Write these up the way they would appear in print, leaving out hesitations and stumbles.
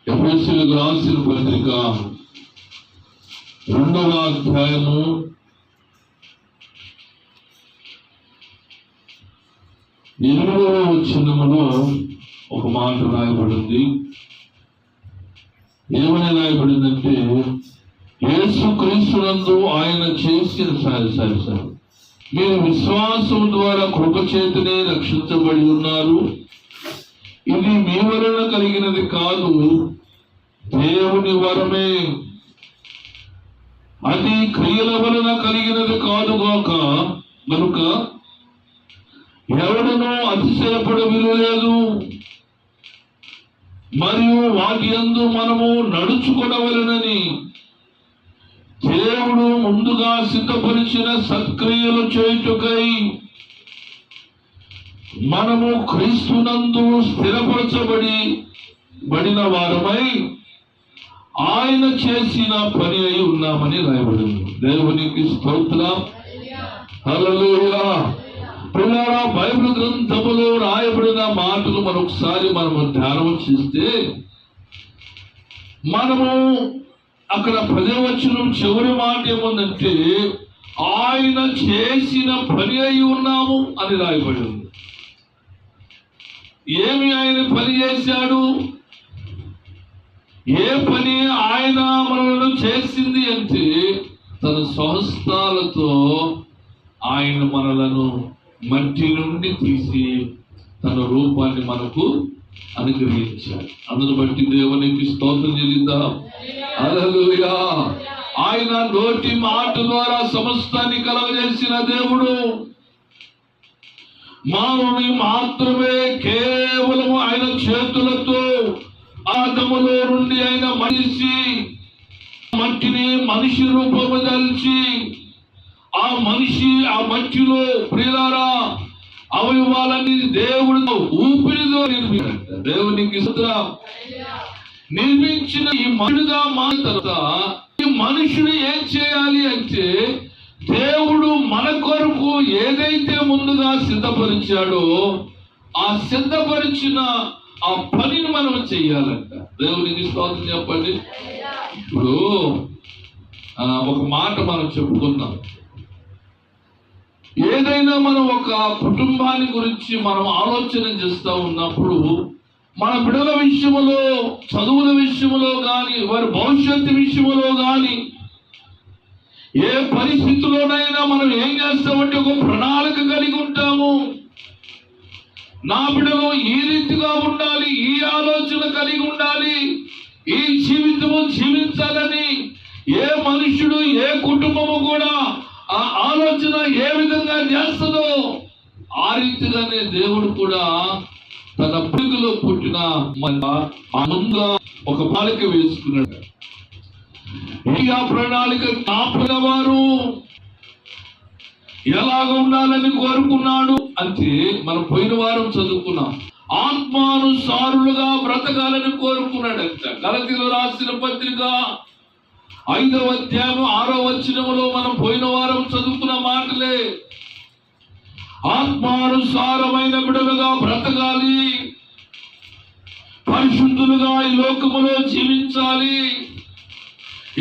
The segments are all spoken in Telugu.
ఎఫెసీయులకు రాసిన పత్రిక 2వ అధ్యాయము 8వ వచనములో ఒక మాట రాయబడింది. ఏమని రాయబడిందంటే, యేసుక్రీస్తునందు ఆయన చేసిన సరే మీరు విశ్వాసం ద్వారా కృపచేతనే రక్షించబడి ఉన్నారు. ఇది మీ వలన కలిగినది కాదు, దేవుని వరమే. అది క్రియల వలన కలిగినది కాదుగాక. కనుక ఎవడనో అతిశయపడ విలువలేదు. మరియు వాటి యందు మనము నడుచుకొనవలెనని దేవుడు ముందుగా సిద్ధపరిచిన సత్క్రియలు చేయుటకై మనము క్రీస్తునందు స్థిరపరచబడిన వారమై ఆయన చేసిన పని అయి ఉన్నామని రాయబడింది. దేవునికి స్తోత్రం. హల్లెలూయా. పిల్లరా, బైబిల్ గ్రంథములో రాయబడిన మాటలు మరొకసారి మనము ధ్యానం చేస్తే, మనము అక్కడ 10వ వచనం చివరి మాట ఏముందంటే, ఆయన చేసిన పని అయి ఉన్నాము అని రాయబడింది. ఏమి ఆయన పని చేశాడు? ఏ పని ఆయన మనలను చేసింది అంటే, తన స్వహస్తాలతో ఆయన మనలను మట్టి నుండి తీసి తన రూపాన్ని మనకు అనుగ్రహించాడు. అందును బట్టి దేవునికి స్తోత్రం చెల్లిద్దాం. హల్లెలూయా. ఆయన నోటి మాట ద్వారా సమస్తాన్ని కలగజేసిన దేవుడు. మానవుని మాత్రమే కేవలం ఆయన చేతులతో ఆదములో నుండి ఆయన మట్టిని మనిషి రూపము దాల్చి ఆ మట్టిలో ప్రియులారా అవయవాలని దేవుడు ఊపిరితో నిర్మించాడు. దేవునికి స్తోత్రం. నిర్మించిన ఈ మనుషుడుగా మారిన తర్వాత ఈ మనుషుడు ఏం చేయాలి అంటే, దేవుడు మన కొరకు ఏదైతే ముందుగా సిద్ధపరిచాడో ఆ సిద్ధపరిచిన ఆ పనిని మనం చెయ్యాలంట. దేవునికి స్తోత్రం చెప్పండి. ఇప్పుడు ఒక మాట మనం చెప్పుకున్నాం. ఏదైనా మనం ఒక కుటుంబాన్ని గురించి మనం ఆలోచన చేస్తూ ఉన్నప్పుడు, మన బిడ్డల విషయంలో, చదువుల విషయంలో కానీ, వారి భవిష్యత్తు విషయంలో కానీ, ఏ పరిస్థితుల్లోనైనా మనం ఏం చేస్తామంటే ఒక ప్రణాళిక కలిగి ఉంటాము. నా బిడ్డలో ఈ రీతిగా ఉండాలి, ఈ ఆలోచన కలిగి ఉండాలి, ఈ జీవితము జీవించాలని ఏ మనుషుడు, ఏ కుటుంబము కూడా ఆ ఆలోచన ఏ విధంగా చేస్తుందో ఆ రీతిగానే దేవుడు కూడా తన పిల్లలు పుట్టిన ముందుగా ఒక ప్రణాళిక వేసుకున్నాడు. ఆ ప్రణాళిక వారు ఎలాగ ఉండాలని కోరుకున్నాడు అంటే, మనం పోయిన వారం చదువుకున్నాం. ఆత్మానుసారులుగా బ్రతకాలని కోరుకున్నాడు అంట. గలతీయులకు రాసిన పత్రిక 5వ అధ్యాయం 6వ వచనములో మనం పోయిన వారం చదువుకున్న మాటలే. ఆత్మానుసారమైన బిడ్డలుగా బ్రతకాలి, పరిశుద్ధులుగా ఈ లోకములో జీవించాలి,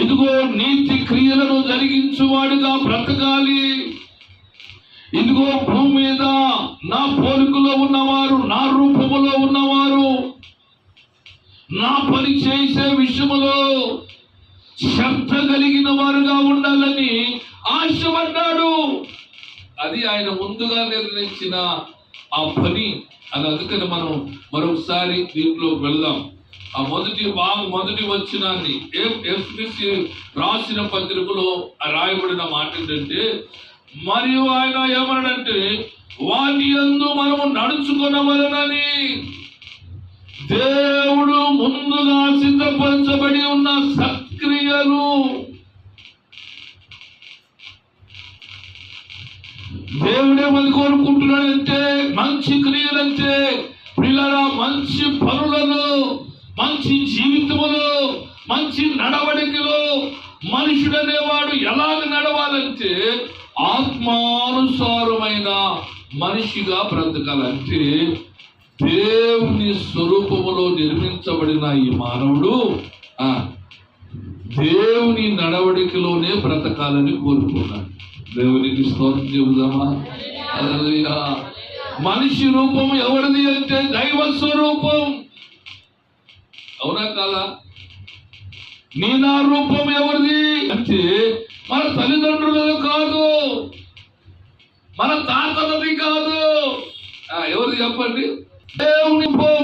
ఇదిగో నీతి క్రియలను జరిగించువాడుగా బ్రతకాలి, ఇదిగో భూమి మీద నా పోలికలో ఉన్నవారు, నా రూపములో ఉన్నవారు, నా పని చేసే విషయములో శ్రద్ధ కలిగిన వారుగా ఉండాలని ఆశపడ్డాడు. అది ఆయన ముందుగా నిర్ణయించిన ఆ పని. అది అందుకని మనం మరొకసారి దీంట్లో వెళ్దాం. ఆ మొదటి వచనాన్ని ఎఫెసీ రాసిన పత్రికలో రాయబడిన మాట ఏంటంటే, మరియు ఆయన ఏమన్నాడంటే, వాటి యందు మనము నడుచుకొనవలెనని దేవుడు ముందుగా సిద్ధపరచబడి ఉన్న సత్క్రియలు. దేవుడేమని కోరుకుంటున్నాడంటే, మంచి క్రియలంటే పిల్లల మంచి పనులలో, మంచి జీవితములో, మంచి నడవడికలో మనుషుడు అనేవాడు ఎలాగ నడవాలంటే ఆత్మానుసారమైన మనిషిగా బ్రతకాలంటే దేవుని స్వరూపములో నిర్మించబడిన ఈ మానవుడు దేవుని నడవడికలోనే బ్రతకాలని కోరుకున్నాడు. దేవునికి స్తోత్రం చెబుదామా? హల్లెలూయా. మనిషి రూపం ఎవరిది అంటే దైవ స్వరూపం. అవునా కాదా? నీ నా రూపం ఎవరిది అంటే మన తల్లిదండ్రులది కాదు, మన తాతలది కాదు. ఎవరిది చెప్పండి? దేవుని రూపం.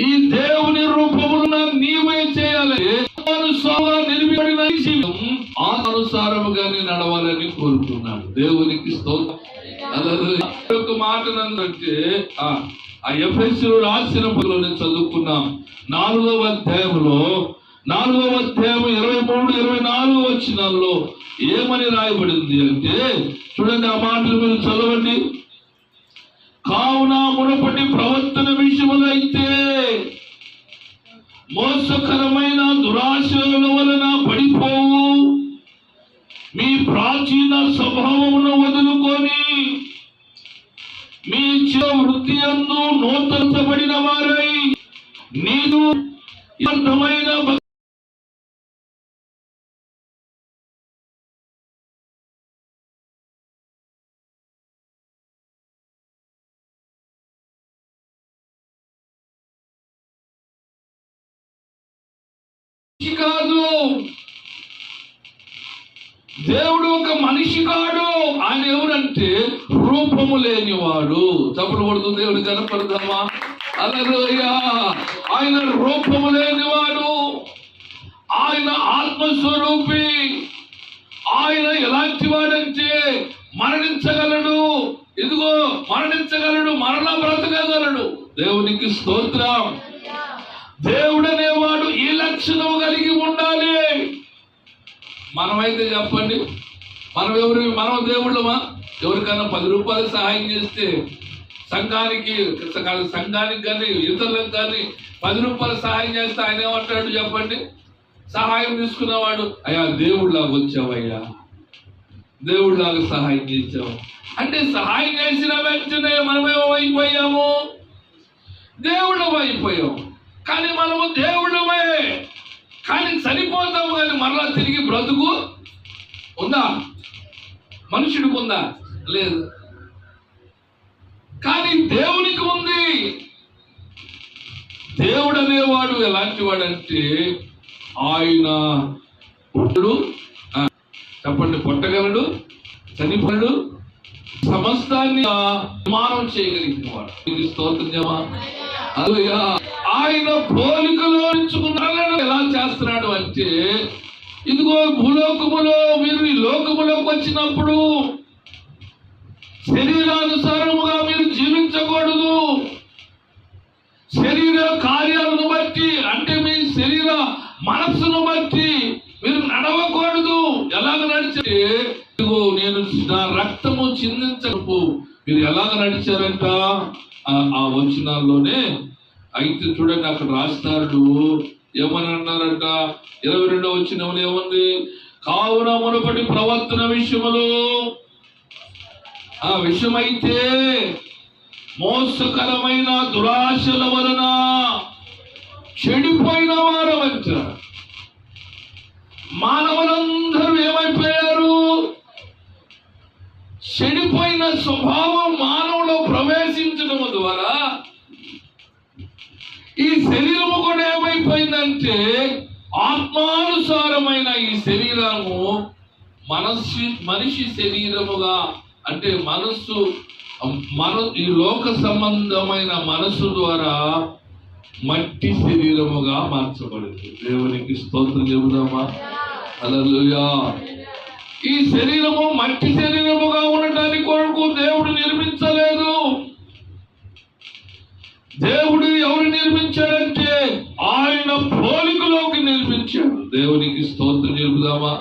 ఈ దేవుని రూపమును నీవే చేయాలి. నిర్మించబడిన అనుసారముగానే నడవాలని కోరుతున్నాడు. దేవునికి స్తోత్రం. ఒక మాట నందంటే ఆ ఎఫెసీయులు రాసిన పత్రికలో చదువుకున్నాం. 4వ అధ్యాయంలో 23-24 వచనాల్లో ఏమని రాయబడింది అంటే చూడండి, ఆ మాటలు మీరు చదవండి. కావున మునుపటి ప్రవర్తన విషయములో అయితే మోసకరమైన దురాశల వలన పడిపోవు మీ ప్రాచీన స్వభావమును వదులుకొని మీ వృత్తి యందు నూతనపడిన వారై నేను యథార్థమైన కాదు. దేవుడు ఒక మనిషి కాడు. ఆయన ఎవరంటే రూపము లేనివాడు. చప్పుడు కొడుతూ దేవుడు కనపడదామా? హల్లెలూయా. ఆయన రూపము లేనివాడు, ఆయన ఆత్మస్వరూపి. ఆయన ఎలాంటి వాడంటే మరణించగలడు, ఇదిగో మరణించగలడు, మరలా బ్రతకగలడు. దేవునికి స్తోత్రం. దేవుడు అనేవాడు ఈ లక్షణం కలిగి ఉండాలి. మనమైతే చెప్పండి, మనం దేవుళ్ళమా? ఎవరికైనా 10 రూపాయలు సహాయం చేస్తే సంఘానికి కానీ ఇతరులకు కానీ 10 రూపాయలు సహాయం చేస్తే ఆయన ఏమంటాడు చెప్పండి? సహాయం తీసుకున్నవాడు, అయ్యా దేవుడిలాగా వచ్చావయ్యా, దేవుడిలాగా సహాయం చేసావు అంటే, సహాయం చేసిన వెంటనే మనమేమో అయిపోయాము, దేవుళ్ళం అయిపోయాము. కానీ మనము దేవుళ్ళమే, కానీ చనిపోతాము. కానీ మరలా తిరిగి బ్రతుకు ఉందా? మనుషుడికి ఉందా? లేదు. కానీ దేవునికి ఉంది. దేవుడు అనేవాడు ఎలాంటి వాడంటే ఆయన పుట్టుడు, చెప్పండి, పుట్టగలడు, చనిపోడు, సమస్తాన్ని నిర్మాణం చేయగలిగిన వాడు. ఇది స్తోత్రం జమా. హల్లెలూయా. ఆయన పోలికలో ఎంచుకున్నాడు. ఎలా చేస్తున్నాడు అంటే, ఇదిగో భూలోకములో మీరు ఈ లోకములోకి వచ్చినప్పుడు శరీరానుసారముగా మీరు జీవించకూడదు. శరీర కార్యాలను బట్టి అంటే మీ శరీర మనస్సును బట్టి మీరు నడవకూడదు. ఎలాగ నడిచే, ఇదిగో నేను నా రక్తము చిందించకు మీరు ఎలాగ నడిచారంట ఆ వచనాల్లోనే. అయితే చూడండి, అక్కడ రాస్తాడు ఏమని అన్నారంట, 22వ వచనంలో ఏముంది? కావున మునుపటి ప్రవర్తన విషయములో ఆ విషయమైతే మోసకరమైన దురాశల వలన చెడిపోయిన వారమంట. మానవులందరూ ఏమైపోయారు? చెడిపోయిన స్వభావం మానవులో ప్రవేశించడం ద్వారా ఈ శరీరము కూడా ఏమైపోయిందంటే, ఆత్మానుసారమైన ఈ శరీరము మనిషి శరీరముగా అంటే ఈ లోక సంబంధమైన మనస్సు ద్వారా మట్టి శరీరముగా మార్చబడింది. దేవునికి స్తోత్రం చెబుదామా? హల్లెలూయా. ఈ శరీరము మట్టి శరీరముగా ఉండటానికి కొరకు దేవుడు నిర్మించలేదు. దేవుడు ఎవరు నిర్మించాడంటే ఆయన పోలికలోకి నిర్మించాడు. దేవునికి స్తోత్రం చెబుదామా?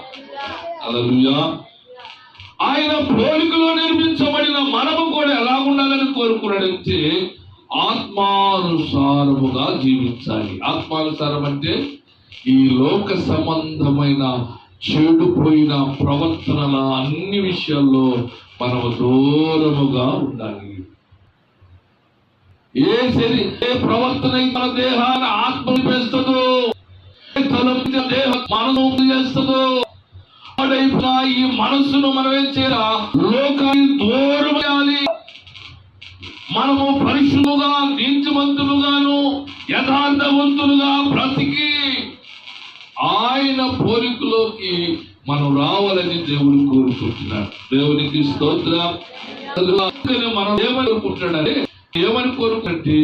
హల్లెలూయా. ఆయన పోలికలో నిర్మించబడిన మనము కూడా ఎలా ఉండాలని కోరుకున్నాడంటే ఆత్మానుసారముగా జీవించాలి. ఆత్మానుసారం అంటే ఈ లోక సంబంధమైన చెడిపోయిన ప్రవర్తనల అన్ని విషయాల్లో మనము దూరముగా ఉండాలి. ఏ ప్రవర్తన మన దేహాన్ని ఆత్మను పెంచుతుందో, తలంపు దేహ మనసు చేస్తుందో, ఈ మనస్సును మనం ఏం చేయాలి? లోకాన్ని దూరం చేయాలి. మనము పరిశుద్ధులుగా, నీతిమంతులుగాను, యథార్థవంతులుగా బ్రతికి ఆయన పోలికలోకి మనం రావాలని దేవుడు కోరుకుంటున్నాడు. దేవునికి స్తోత్రం. మనం ఏమని కోరుకుంటున్నాడే, ఏమని కోరుకుంటే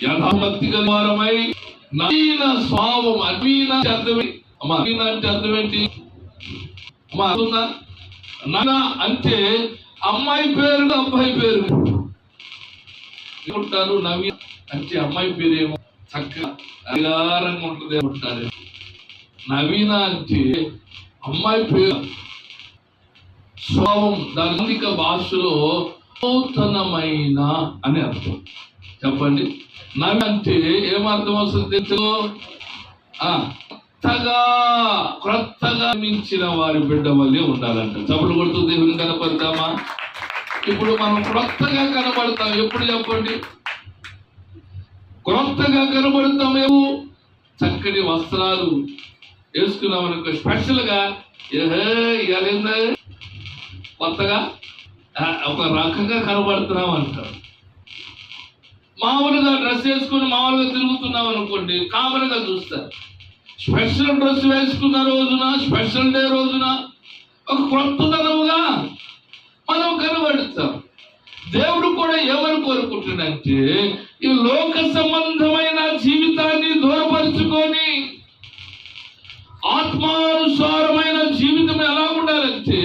యథాభక్తి గల వారమై నవీన స్వభావం. అమీన అంటే అర్థం ఏంటి? అంటే అమ్మాయి పేరు అబ్బాయి పేరు ఉంటారు. నవీన అంటే అమ్మాయి పేరు ఏమో చక్కగా అధికారంగా ఉంటుంది ఉంటారు. నవీన అంటే అమ్మాయి పేరు స్వభావం. దాని భాషలో నూతనమైన అని అర్థం. చెప్పండి, నవీన అంటే ఏమర్థం వస్తుంది తెలుసు? క్రొత్తగా మించిన వారి బిడ్డ వల్లే ఉండాలంట. చప్పుడు కొడుతూ దేవుని కనపడతామా? ఇప్పుడు మనం క్రొత్తగా కనబడతాం. ఎప్పుడు చెప్పండి? క్రొత్తగా కనబడతామేమో. చక్కటి వస్త్రాలు వేసుకున్నాం అనుకో, స్పెషల్ గా కొత్తగా ఒక రకంగా కనబడుతున్నాం అంటారు. మామూలుగా డ్రెస్ వేసుకుని మామూలుగా తిరుగుతున్నాం అనుకోండి, కామన్ గా చూస్తారు. స్పెషల్ డ్రెస్ వేసుకున్న రోజున, స్పెషల్ డే రోజున ఒక కొత్తదనముగా మనం కనబడుతాం. దేవుడు కూడా ఏమని కోరుకుంటున్నాడంటే, ఈ లోక సంబంధమైన జీవితాన్ని దూరపరుచుకొని ఆత్మానుసారమైన జీవితం ఎలా ఉండాలంటే,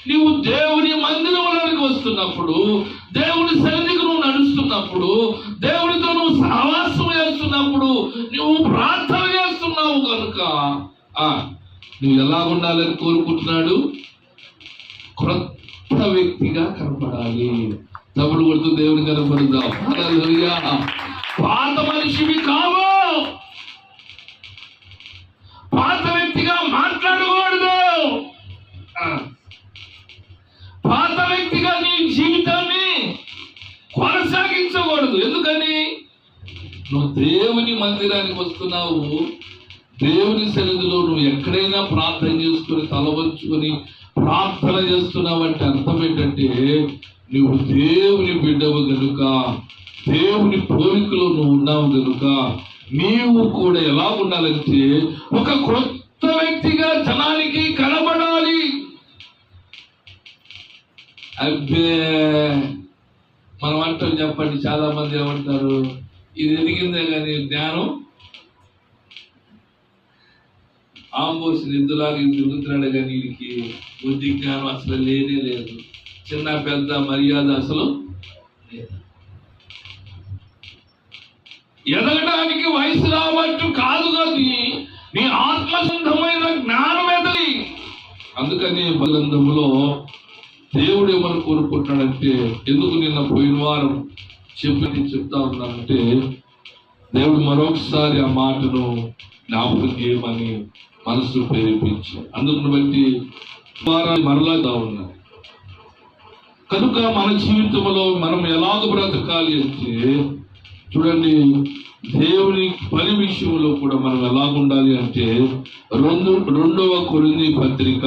నీవు దేవుని మందిరంలోకి వస్తున్నప్పుడు, దేవుని సన్నిధికి నువ్వు నడుస్తున్నప్పుడు, దేవునితో నువ్వు సహవాసం చేస్తున్నప్పుడు, నువ్వు ప్రార్థన చేస్తున్నావు కనుక నువ్వు ఎలా ఉండాలని కోరుకుంటున్నాడు? క్రొత్త వ్యక్తిగా కనపడాలి. తప్పుడు కొడుతూ దేవుని కనపడదాం. హల్లెలూయా. పాత మనిషివి కావు. పాత వ్యక్తిగా మాట్లాడకూడదు. పాత వ్యక్తిగా నీ జీవితాన్ని కొనసాగించకూడదు. ఎందుకని? నువ్వు దేవుని మందిరానికి వస్తున్నావు. దేవుని సన్నిధిలో నువ్వు ఎక్కడైనా ప్రార్థన చేసుకుని తల వంచుకొని ప్రార్థన చేస్తున్నావంటే అర్థం ఏంటంటే, నువ్వు దేవుని బిడ్డవు గనుక, దేవుని పోలికలో నువ్వు ఉన్నావు గనుక, నీవు కూడా ఎలా ఉండాలంటే ఒక క్రొత్త వ్యక్తిగా జనానికి కనబడాలి. అబ్బే మనం అంటాం. చెప్పండి, చాలా మంది ఏమంటారు? ఇది ఎదిగిందే కానీ జ్ఞానం ఆంబోసి నిద్దులాగా తిరుగుతున్నాడు కానీ వీడికి బుద్ధి జ్ఞానం అసలు లేనే లేదు. చిన్న పెద్ద మర్యాద అసలు లేదు. ఎదగడానికి వయసు రావచ్చు కాదు కానీ నీ ఆత్మసంధమైన జ్ఞానం ఎదలి. అందుకని బలందములో దేవుడు ఏమని కోరుకుంటున్నాడంటే, ఎందుకు నిన్న పోయిన వారం చెప్తా ఉన్నానంటే, దేవుడు మరొకసారి ఆ మాటను జ్ఞాపకం చేయమని మనసు ప్రేరేపించి, అందుకుని బట్టి మరలా ఉన్నాయి. కనుక మన జీవితంలో మనం ఎలాగ బ్రతకాలి అంటే, చూడండి, దేవుని పని విషయంలో కూడా మనం ఎలాగ ఉండాలి అంటే, 2వ కొరింథీ పత్రిక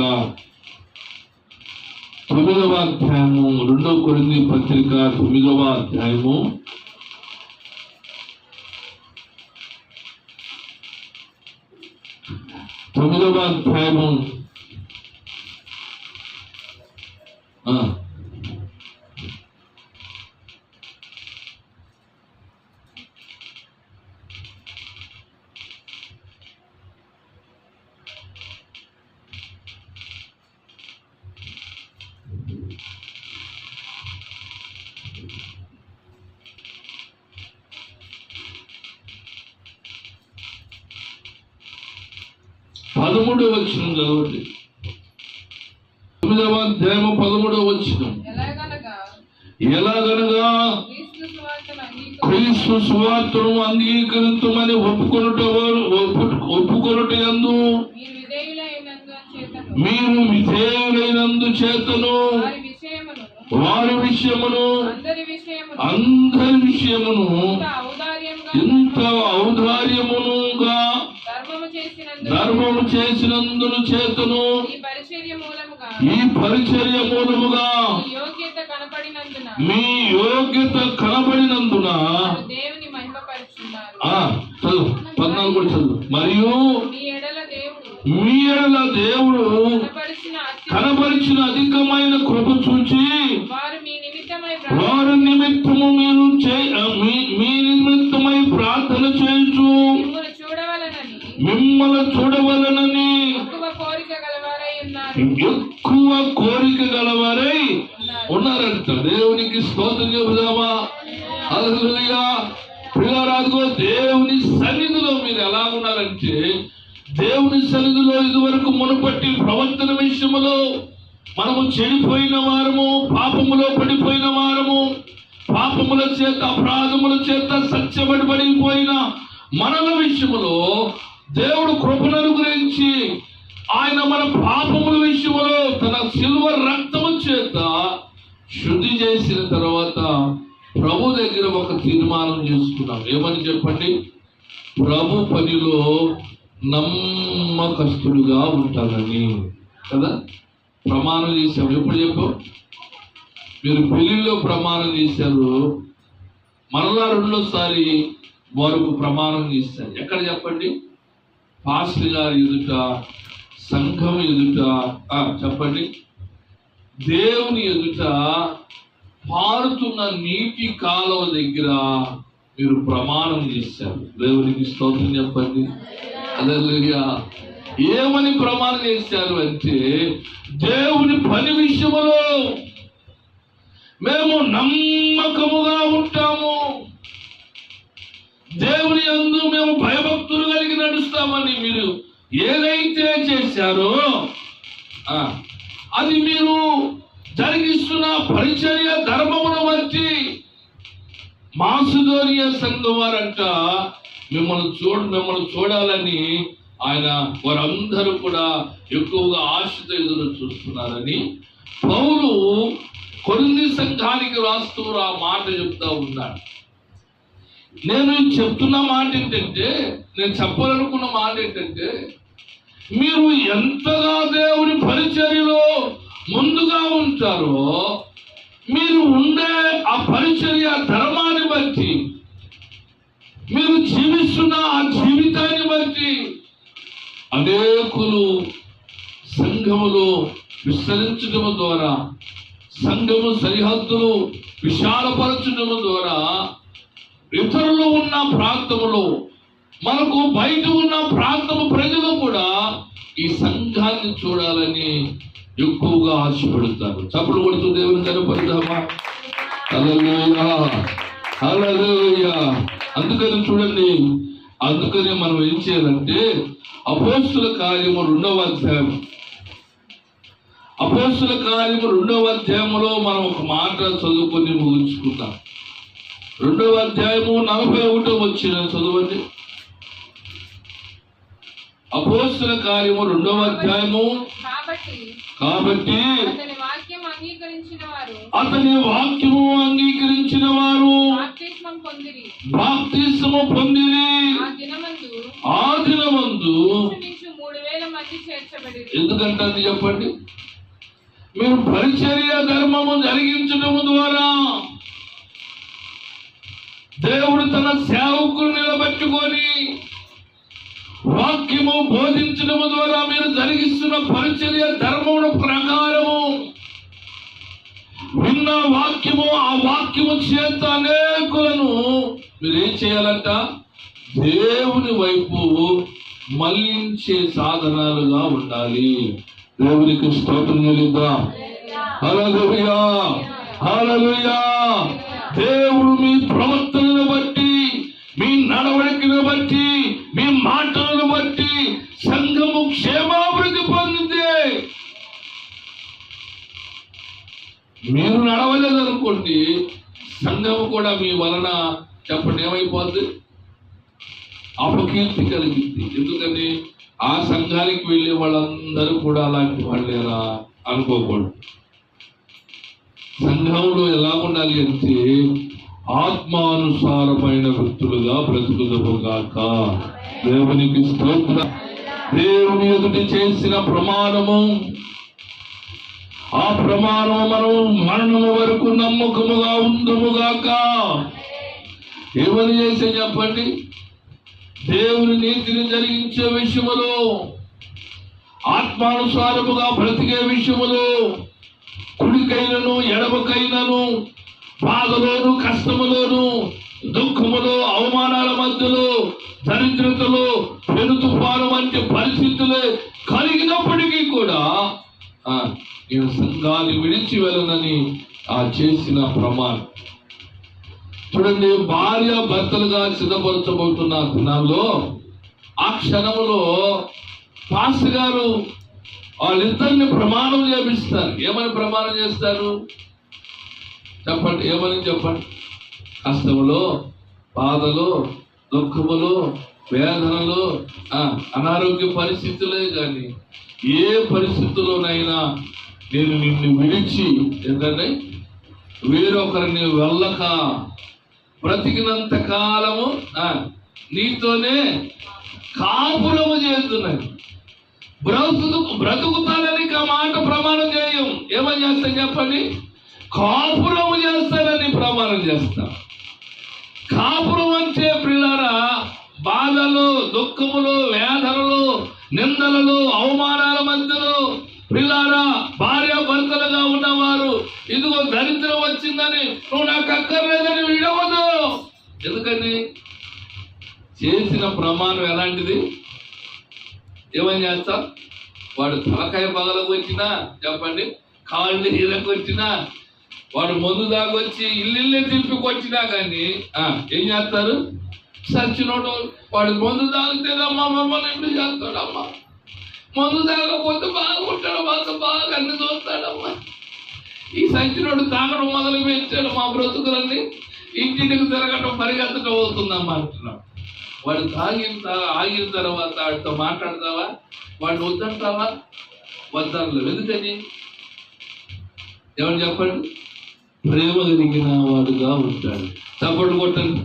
9వ అధ్యాయము, 2వ కొరింథీ పత్రిక 9వ అధ్యాయము 9వ అధ్యాయము 13వ వచనం చదవండి. 9వ అధ్యాయము 13వ వచనం. ఎలాగనగా క్రీస్తు సువార్తను అంగీకరించమని ఒప్పుకొనుట యందు మీరు విధేయులైనందు చేతను వారి విషయమును అందరి విషయమును ఇంత ఔదార్యముగా ధర్మము చేసినందును చేతను ఈ పరిచర్య మూలముగా మీ యోగ్యత కనబడినందున చదువు 14 కూడా చదువు. మరియు మీ ఎడల దేవుడు కనబరిచిన అధికమైన కృప చూచి వారి నిమిత్తము మీ నిమిత్తమై ప్రార్థన చేయించు మిమ్మల్ని చూడవలనని ఎక్కువ కోరిక గలవారై ఉన్నారంట. దేవునికి స్తోత్రం చెబుదామా? హల్లెలూయా. ప్రియులారా, దేవుని సన్నిధిలో మీరు ఎలా ఉన్నారంటే, దేవుని సన్నిధిలో ఇదివరకు మునుపట్టి ప్రవర్తన విషయములో మనము చెడిపోయిన వారము, పాపములో పడిపోయిన వారము, పాపముల చేత అపరాధముల చేత సత్యపడిపోయిన మనల విషయములో దేవుడు కృపను అనుగ్రహించి ఆయన మన పాపముల విషయములో తన సిల్వ రక్తము చేత శుద్ధి చేసిన తర్వాత ప్రభు దగ్గర ఒక తీర్మానం చేసుకున్నాం. ఏమని చెప్పండి? ప్రభు పనిలో నమ్మకస్తుడుగా ఉంటానని కదా ప్రమాణం చేశాం. ఎప్పుడు చెప్పు? మీరు పెళ్లిలో ప్రమాణం చేశారు, మరలా రెండోసారి వారికి ప్రమాణం చేశారు. ఎక్కడ చెప్పండి? పాస్టర్ గారి ఎదుట, సంఘం ఎదుట, చెప్పండి, దేవుని ఎదుట పారుతున్న నీటి కాలువ దగ్గర మీరు ప్రమాణం చేశారు. దేవునికి స్తోత్రం చెప్పండి. హల్లెలూయా. ఏమని ప్రమాణం చేశారు అంటే, దేవుని పని విషయంలో మేము నమ్మకముగా ఉంటాము, దేవుని యందు మేము భయభక్తులు కలిగి నడుస్తామని మీరు ఏదైతే చేశారో అది మీరు జరిగిస్తున్న పరిచర్య ధర్మమును బట్టి మాసిదోనియ సంఘం వారంట మిమ్మల్ని చూడాలని ఆయన వారందరూ కూడా ఎక్కువగా ఆశతో ఎదురు చూస్తున్నారని పౌలు కొరింథీ సంఘానికి రాస్తూ ఆ మాట చెప్తా ఉన్నాడు. నేను చెప్తున్న మాట ఏంటంటే, నేను చెప్పాలనుకున్న మాట ఏంటంటే, మీరు ఎంతగా దేవుని పరిచర్యలో ముందుగా ఉంటారో మీరు ఉండే ఆ పరిచర్య ధర్మాన్ని బట్టి, మీరు జీవిస్తున్న ఆ జీవితాన్ని బట్టి అనేకులు సంఘములో విస్తరించడం ద్వారా, సంఘము సరిహద్దులు విశాలపరచడం ద్వారా ఇతరులు ఉన్న ప్రాంతములో, మనకు బయట ఉన్న ప్రాంతము ప్రజలు కూడా ఈ సంఘాన్ని చూడాలని ఎక్కువగా ఆశపడతారు. చప్పుడు కొడుతూ దేవుని కనపడదామా? హల్లెలూయా, హల్లెలూయా. అందుకని చూడండి, అందుకని మనం ఏం చేయాలంటే అపోస్తుల కార్యము 2వ అధ్యాయములో మనం ఒక మాట చదువుకొని ముగించుకుందాం. 2వ అధ్యాయము 41వ వచనం చదవండి. అపోస్తుల కార్యము 2వ అధ్యాయము. కాబట్టి అతని వాక్యము అంగీకరించిన వారు బాప్తిస్మము పొందిరి. ఆ దినమందు ఎందుకంటే అది చెప్పండి, మీరు పరిచర్య ధర్మము జరిగించడం ద్వారా దేవుడు తన సేవకులు నిలబెట్టుకొని వాక్యము బోధించడం ద్వారా మీరు జరిగిస్తున్న పరిచర్య ధర్మముల ప్రకారము విన్న వాక్యము, ఆ వాక్యము చేత అనేకులను మీరు ఏం చేయాలంట? దేవుని వైపు మళ్లించే సాధనాలుగా ఉండాలి. దేవునికి స్తోత్రం చెల్లిద్దాం. హల్లెలూయా, హల్లెలూయా. దేవుడు మీ ప్రవర్తనను బట్టి, మీ నడవడికను బట్టి, మీ మాటలను బట్టి సంఘము క్షేమాభివృద్ధి పొందితే, మీరు నడవలేదనుకోండి, సంఘము కూడా మీ వలన చెప్పండి ఏమైపోద్ది? అపకీర్తి కలిగింది. ఎందుకని ఆ సంఘానికి వెళ్ళే వాళ్ళందరూ కూడా అలాంటి వాళ్ళేరా అనుకోకూడదు. సంఘంలో ఎలా ఉండాలి అంటే ఆత్మానుసారమైన వృత్తులుగా బ్రతుకుదుగాక. దేవునికి స్తోత్రం. దేవుని ఎదుటి చేసిన ప్రమాణము, ఆ ప్రమాణము మనం మరణము వరకు నమ్మకముగా ఉందుముగాక. ఏమని చేసే చెప్పండి? దేవుని నీతిని జరిగించే విషయములో, ఆత్మానుసారముగా బ్రతికే విషయములో, కుడికైనను ఎడమకైనను, బాధలోను కష్టములోను, దుఃఖములో, అవమానాల మధ్యలో, దరిద్రతలో, పెను తుఫాను వంటి పరిస్థితులే కలిగినప్పటికీ కూడా నేను సంఘాన్ని విడిచి వెళ్ళనని చేసిన ప్రమాణం. చూడండి, భార్య భర్తలుగా సిద్ధపరచబోతున్న దినాల్లో ఆ క్షణంలో పాస్టర్ గారు వాళ్ళిద్దరిని ప్రమాణం చేపిస్తారు. ఏమని ప్రమాణం చేస్తారు చెప్పండి? ఏమని చెప్పండి? కష్టములో, బాధలో, దుఃఖములో, వేదనలో, అనారోగ్య పరిస్థితులే కానీ ఏ పరిస్థితుల్లోనైనా నేను నిన్ను విడిచి ఏంటంటే వేరొకరిని వెళ్ళక బ్రతికినంత కాలము నీతోనే కాపురము చేస్తున్నాను. బ్రతుకుతానని మాట ప్రమాణం చేయం. ఏమని చేస్తాను చెప్పండి? కాపురము చేస్తానని ప్రమాణం చేస్తా. కాపురం అంటే ప్రియులారా, బాధలు, దుఃఖములు, వేదనలు, నిందలలో, అవమానాల మధ్యలో ప్రియులారా భార్య భర్తలుగా ఉన్నవారు ఇదిగో దరిద్రం వచ్చిందని నువ్వు నాకు అక్కర్లేదని విడవదు. ఎందుకని? చేసిన ప్రమాణం ఎలాంటిది? ఏమని చేస్తా? వాడు తలకాయ పగలకు వచ్చినా చెప్పండి, కాళ్ళు ఇళ్ళకు వచ్చినా, వాడు మందు దాగొచ్చి ఇల్లు తిప్పికొచ్చినా కానీ ఏం చేస్తారు? సచ్చినోడు వాడు మందు తాగితేనమ్మా మమ్మల్ని ఎప్పుడు చేస్తాడమ్మా, మందు తాగకపోతే బాగుంటాడు, మాకు బాగా అన్ని చూస్తాడమ్మా. ఈ సచ్చినోడు తాగడం మొదలు పెట్టాడు, మా బ్రతుకులన్నీ ఇంటికి తిరగటం పరిగెత్తడం అవుతుందమ్మా అంటున్నాం. వాడు ఆగిన తర్వాత వాడితో మాట్లాడతావా? వాడిని వద్దంటావా? వద్దనలేదు. ఎందుకని? ఎవరు చెప్పండి? ప్రేమ కలిగిన వాడుగా ఉంటాడు. చప్పట్లు కొట్టండి.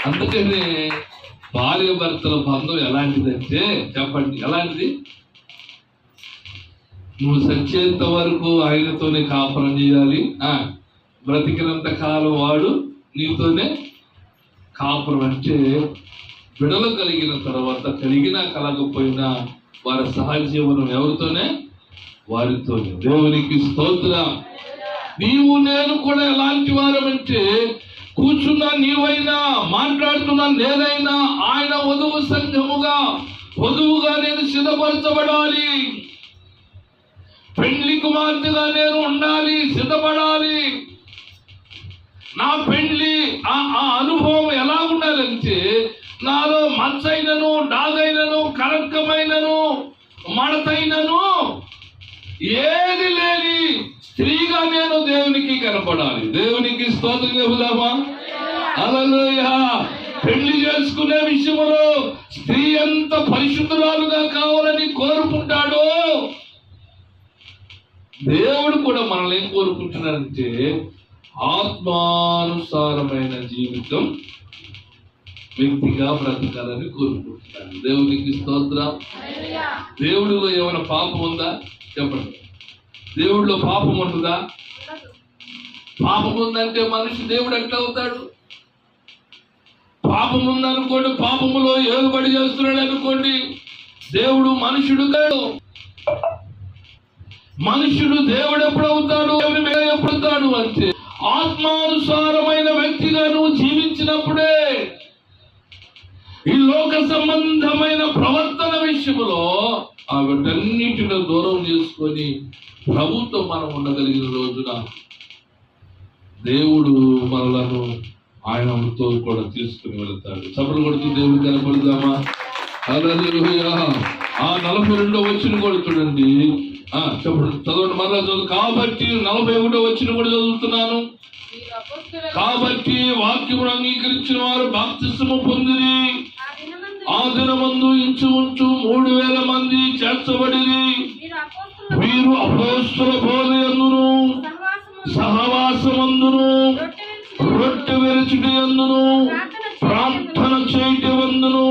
అందుకనే భార్య భర్తల బంధం ఎలాంటిదంటే చెప్పండి, ఎలాంటిది? నువ్వు సచ్చేంత వరకు ఆయనతోనే కాపురం చేయాలి. బ్రతికినంత కాలం వాడు నీతోనే కాపురం. అంటే బిడలు కలిగిన తర్వాత కలిగినా కలగకపోయినా వారి సహజీవనం ఎవరితోనే? వారితోనే. దేవునికి స్తోత్రం. నీవు నేను కూడా ఎలాంటి వారమంటే కూర్చున్నా నీవైనా మాట్లాడుతున్నా నేనైనా ఆయన వధువు సంఘముగా వధువుగా నేను సిద్ధపరచబడాలి. పెండ్లి కుమార్తెగా నేను ఉండాలి, సిద్ధపడాలి. నా పెండ్లి ఆ అనుభవం ఎలా ఉండాలంటే నాలో మచ్చైనను, డాగైనను, కరంకమైనను, మడతైనను ఏది లేని స్త్రీగా నేను దేవునికి కనపడాలి. దేవునికి స్తోత్రం చెబుదామా? హల్లెలూయా. పెళ్లి చేసుకునే విషయంలో స్త్రీ ఎంత పరిశుద్ధురాలుగా కావాలని కోరుకుంటాడో దేవుడు కూడా మనల్ని ఏం కోరుకుంటున్నాడంటే ఆత్మానుసారమైన జీవితం వ్యక్తిగా బ్రతకాలని కోరుకుంటున్నాడు. దేవునికి స్తోత్రం. దేవుడిలో ఏమైనా పాపం ఉందా చెప్పండి? దేవుడిలో పాపం ఉంటుందా? పాపం ఉందంటే మనిషి దేవుడు ఎట్లా అవుతాడు? పాపం ఉందనుకోండి, పాపములో ఏలుబడి చేస్తున్నాడు అనుకోండి, దేవుడు మనుషుడు కాడు. మనుషుడు దేవుడు ఎప్పుడు అవుతాడు? దేవుని మీద ఎప్పుడు అవుతాడు అంటే ఆత్మానుసారమైన వ్యక్తిగా నువ్వు జీవించినప్పుడే. ఈ లోక సంబంధమైన ప్రవర్తన విషయంలో ఆ వీటన్నిటిని దూరం చేసుకొని ప్రభుతో మనం ఉండగలిగిన రోజున దేవుడు మనలను ఆయనతో కూడా తీసుకుని వెళ్తాడు. సభలు కొడుతూ దేవుడు కనపడదామా? హల్లెలూయా. 42వ వచనం కూడా చూడండి. చెప్పండి, చదవండి, మరలా చదువు. కాబట్టి 41వ వచనం కూడా చదువుతున్నాను. కాబట్టి వాక్యమును అంగీకరించిన వారు బాప్తిస్మము పొందిరి. ఆ దినమందు ఇంచుమించు 3000 మంది చేర్చబడిరి. వీరు అపోస్తుల బోధయందును సహవాసమందును రొట్టె విరుచుట యందును ప్రార్థన చేయటమందును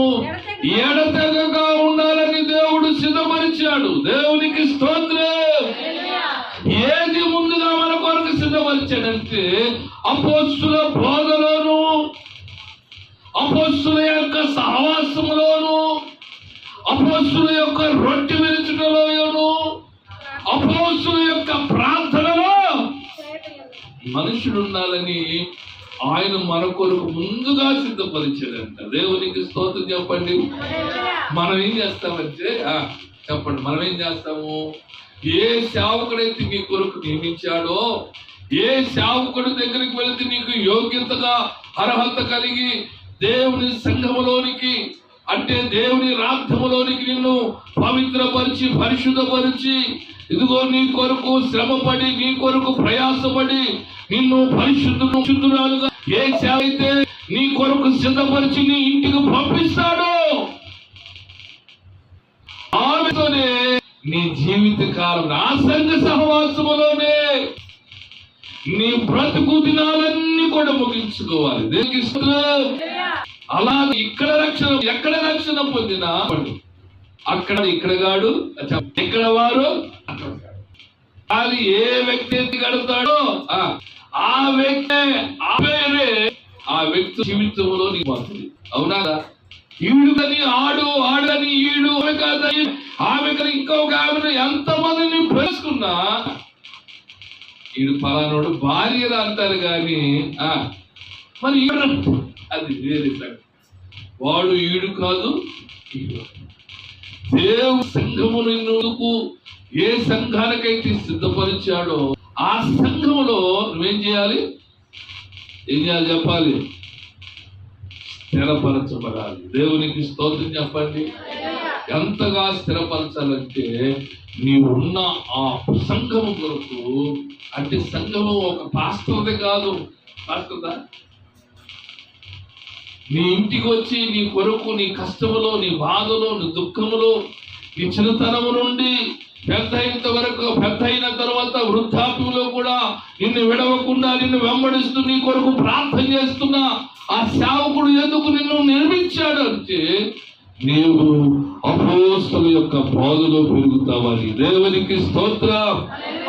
ఎడతెగగా ఉండాలని దేవుడు సిద్ధపరిచాడు. దేవునికి స్తోత్రం. ఏది ముందుగా మన కొరకు సిద్ధపరిచాడంటే అపోస్తుల బోధలోను, అపోస్తుల యొక్క సహవాసములోను, అపోస్తుల యొక్క రొట్టె విరుచుటలోను, అపోస్తుల యొక్క ప్రార్థనలో మనుషుడు ఉండాలని ఆయన మన కొరకు ముందుగా సిద్ధపరిచాడంట. దేవునికి స్తోత్రం చెప్పండి. మనం ఏం చేస్తామంటే చెప్పండి, మనం ఏం చేస్తాము? ఏ సేవకుడైతే నీ కొరకు నియమించాడో, ఏ సేవకుడి దగ్గరికి వెళితే నీకు యోగ్యతగా అర్హత కలిగి దేవుని సంఘములోనికి అంటే దేవుని రాజ్యములోనికి నిన్ను పవిత్రపరిచి పరిశుద్ధపరిచి ఇదిగో నీ కొరకు శ్రమపడి నీ కొరకు ప్రయాసపడి నిన్ను పరిశుద్ధురాలుగా ఏ సేవ అయితే నీ కొరకు సిద్ధపరిచి నీ ఇంటికి పంపిస్తాడో ఆమెతోనే నీ జీవిత కాలం ఆ సంఘ సహవాసములోనే నీ బ్రతుకు దినాలన్నీ కూడా ముగించుకోవాలి. దేనికి అలాగే ఇక్కడ రక్షణ, ఎక్కడ రక్షణ పొందినా అక్కడ ఇక్కడ గాడు ఇక్కడ వారు అది ఏ వ్యక్తి ఎత్తి కడతాడో ఆ వ్యక్తి ఆ వ్యక్తి జీవితంలో నీకు వస్తుంది. అవునా? ఈడుదని ఆడని ఈడు కాదని ఆమెకని ఇంకొక ఆమెను ఎంతమందిని పెంచుకున్నా ఈడు పలానోడు భార్యలు అంటారు కానీ మరి అది వేరే వాడు ఈడు కాదు. దేవుడు సంఘమును ఎందుకు ఏ సంఘానికైతే సిద్ధపరిచాడో ఆ సంఘములో నువ్వేం చేయాలి? ఏం చేయాలి చెప్పాలి? స్థిరపరచబడాలి. దేవునికి స్తోత్రం చెప్పండి. ఎంతగా స్థిరపరచాలంటే నీవున్న ఆ సంఘము కొరకు, అంటే సంఘము ఒక పాస్టర్ది కాదు. పాస్టర్దా? నీ ఇంటికి వచ్చి నీ కొరకు నీ కష్టములో నీ బాధలో నీ దుఃఖములో నీ చిన్నతనము నుండి పెద్ద అయిన తర్వాత వృద్ధాప్యంలో కూడా నిన్ను విడవకుండా నిన్ను వెంబడిస్తూ నీ కొరకు ప్రార్థన చేస్తున్న ఆ సేవకుడు ఎందుకు నిన్ను నిర్మించాడు అంటే నీవు అపోస్తుల యొక్క బోధలో పెరుగుతావని. దేవునికి స్తోత్రం.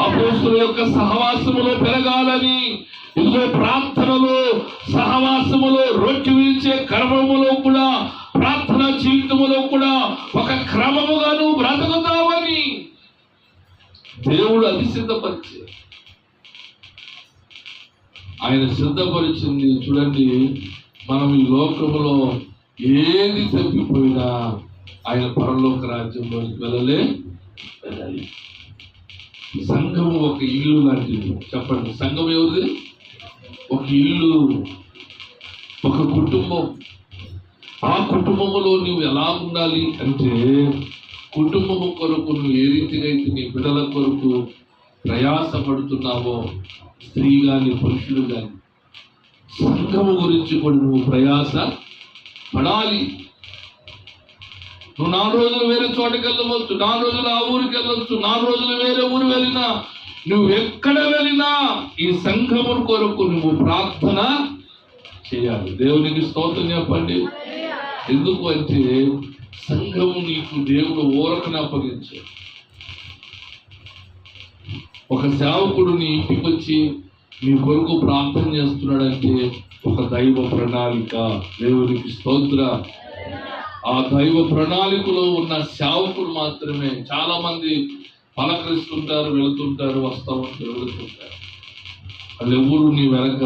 అపోస్తుల యొక్క సహవాసములో పెరగాలని, ఇదిగో ప్రార్థనలో సహవాసములో రొట్టె విరిచే క్రమములో కూడా ప్రార్థన జీవితములో కూడా ఒక క్రమముగా నువ్వు బ్రతుకుతావని దేవుడు అది సిద్ధపరిచే ఆయన సిద్ధపరిచింది. చూడండి, మనం ఈ లోకములో ఏది తప్పిపోయినా ఆయన పరలోక రాజ్యంలోకి వెళ్ళాలి. సంఘము ఒక ఇల్లు లాంటిది. చెప్పండి, సంఘం ఎవరిది? ఒక ఇల్లు, ఒక కుటుంబం. ఆ కుటుంబములో నువ్వు ఎలా ఉండాలి అంటే కుటుంబము కొరకు నువ్వు ఏ రీతిగా అయితే నీ బిడ్డల కొరకు ప్రయాసపడుతున్నావో, స్త్రీ కానీ పురుషుడు కానీ, సంఘము గురించి కూడా నువ్వు ప్రయాస పడాలి. నువ్వు 4 రోజులు వేరే చోటకి వెళ్ళవచ్చు, 4 రోజులు ఆ ఊరికి వెళ్ళవచ్చు, 4 రోజులు వేరే ఊరు వెళ్ళినా, నువ్వు ఎక్కడ వెళ్ళినా ఈ సంఘము కొరకు నువ్వు ప్రార్థన చేయాలి. దేవునికి స్తోత్రం చెప్పండి. ఎందుకు అంటే సంఘము నీకు దేవుడు ఊరకని అప్పగించాడు. ఒక సేవకుడు నీ ఇంటికి వచ్చి నీ కొరకు ప్రార్థన చేస్తున్నాడంటే ఒక దైవ ప్రణాళిక. దేవునికి స్తోత్ర. ఆ దైవ ప్రణాళికలో ఉన్న సేవకుడు మాత్రమే. చాలా మంది పలకరిస్తుంటారు, వెళుతుంటారు, వస్తూ ఉంటారు, వెళుతుంటారు. వాళ్ళు ఎవరు నీ వెనక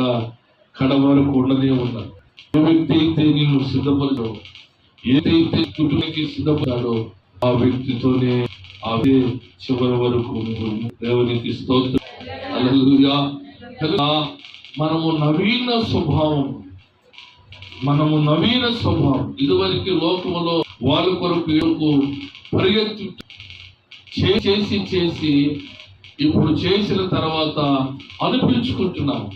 కడ వరకు ఉండనే ఉన్నారు. ఏ వ్యక్తి అయితే నేను సిద్ధపరచో, ఏదైతే కుటుంబానికి సిద్ధపడాడో ఆ వ్యక్తితోనే అదే చివరి వరకు. దేవునికి స్తోత్రం. హల్లెలూయా. మనము నవీన స్వభావం. ఇదివరకు లోకములో వాళ్ళ కొరకు పరిగెత్తు చేసి ఇప్పుడు చేసిన తర్వాత అనిపించుకుంటున్నాము.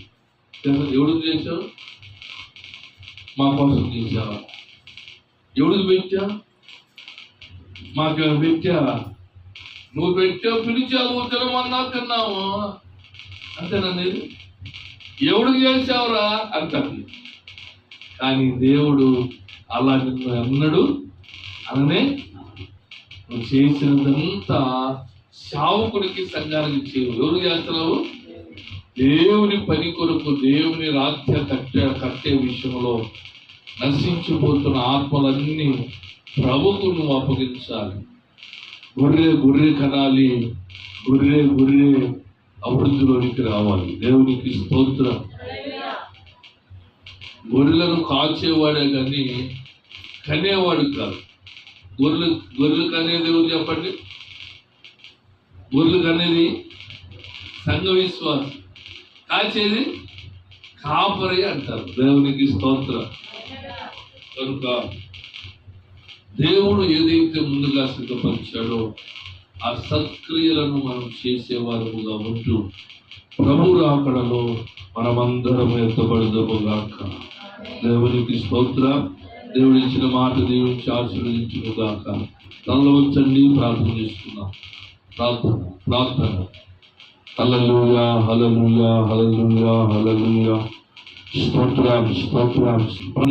ఎవడికి చేశావు? మా కోసం చేశావా? ఎవడికి పెట్టా? మాకు పెట్టా? నువ్వు పెట్టావు, పిలిచావు, తినమన్నా తిన్నావు, అంతేనండి. ఎవడికి చేసావురా అంటారు. కానీ దేవుడు అలా నిన్ను అన్నాడు అననే. నువ్వు చేసినదంతా సేవకుడికి, సంఘానికి చేయవు. ఎవరు చేస్తున్నావు? దేవుని పని కొరకు, దేవుని రాజ్య కట్టే విషయంలో నశించిపోతున్న ఆత్మలన్నీ ప్రభుకు నువ్వు అప్పగించాలి. గొర్రె కనాలి, గొర్రె అభివృద్ధిలోనికి రావాలి. దేవునికి స్తోత్రం. గొర్రెలను కాల్చేవాడే కానీ కనేవాడు కాదు. గొర్రెలు కనేది ఎవరు చెప్పండి? గొర్రెలు కనేది సంఘ విశ్వాసం, కాల్చేది కాపరి అంటారు. దేవునికి స్తోత్రం. కనుక దేవుడు ఏదైతే ముందుగా సిద్ధపరిచాడో ఆ సత్క్రియలను మనం చేసేవారుగా ఉంటూ ప్రభు రాకడలో మనమందరం ఎత్తబడదుగాక. దేవునికి స్తోత్రం. దేవుడు ఇచ్చిన మాట దేవునికి ఆశీర్వదించుగాక. తనలో వచ్చండి, ప్రార్థన చేసుకున్నాం. ప్రార్థన. హల్లెలూయా, హల్లెలూయా, హల్లెలూయా, హల్లెలూయా. స్తోత్రం.